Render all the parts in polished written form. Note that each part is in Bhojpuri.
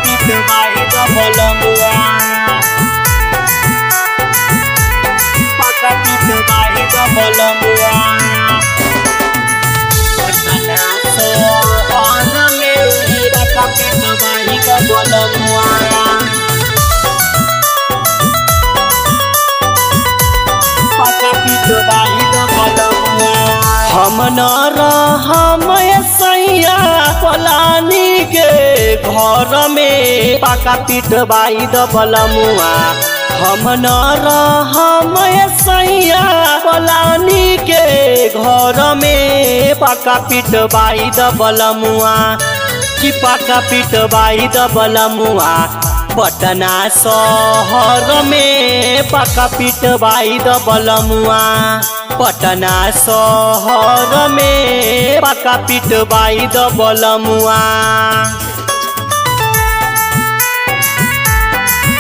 पिटवाई बलमुआ पका पिटवाई बलमुआ पटना शहर में पका पिटवाई बलमुआ पका पिटवाई बलमुआ हम न रहम सैया पलानी के घर में पका पिटवाई बलमुआ हम न रहम सैया पलानी के घर में पका पिटवाई बलमुआ कि पका पिटवाई बलमुआ पटना शहर में पका पिटवाई बलमुआ पटना शहर में पका पिटवाई बलमुआ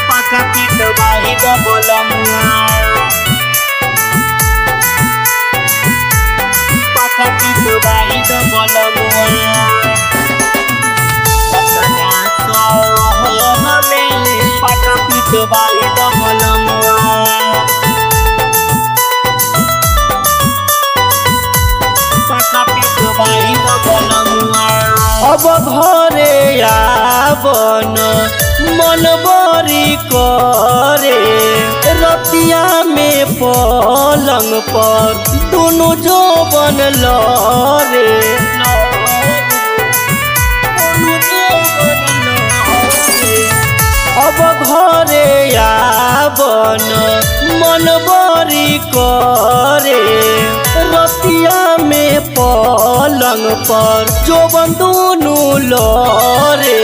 पका पिटवाई बलमुआ पका पिटवाई बलमुआ पटना शहर में पका पिटवाई बलमुआ अब घरे आवन मन बरी करे रतिया में पलंग पर दोनों जोबन लरे अब घरे आवन मन बरी करे रतिया में पलंग पर जोबन दोनों लरे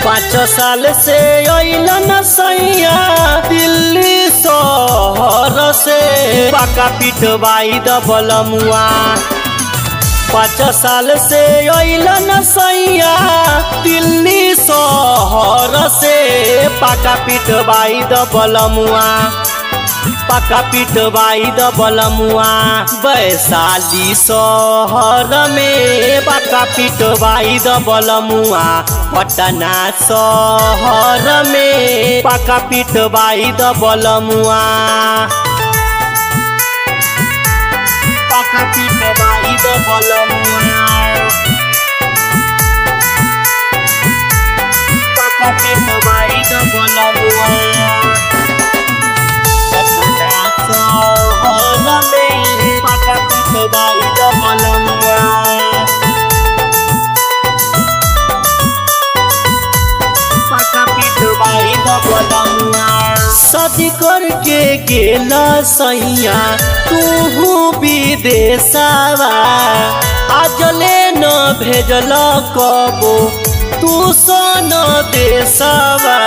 5 साल से अइलन सैया दिल्ली शहर से पका पिटवाई बलमुआ 5 साल से अइलन सैया दिल्ली शहर से पका पिटवाई बलमुआ पका पिटवाई बलमुआ वैशाली शहर में पका पिटवाई बलमुआ पटना शहर में पका पिटवाई बलमुआ पका पिटवाई बलमुआ पका पिटवाई बलमुआ पका पिटवाई बलमुआ पका पिटवाई बलमुआ शादी करके गेला सैया तू विदेशवा आजले न भेजल कबो तू सन देशवा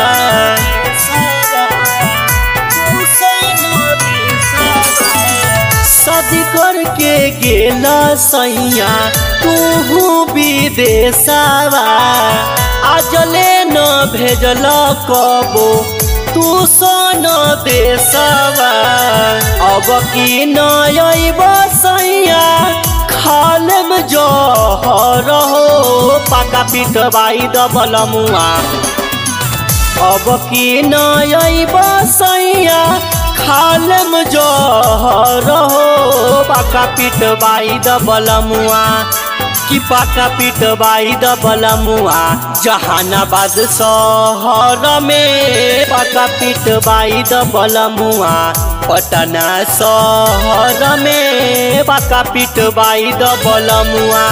शादी करके गेला सैया तू विदेशवा आजले न भेजल कबो तू सन देशवा अब की न अइब सैया खालम जहर हो पका पिटवाई बलमुआ अब की न अइब सैया खालम जहर हो पका पिटवाई बलमुआ कि पका पिटवाई बलमुआ जहानाबाद शहर में पका पिटवाई बलमुआ पटना शहर में पका पिटवाई बलमुआ।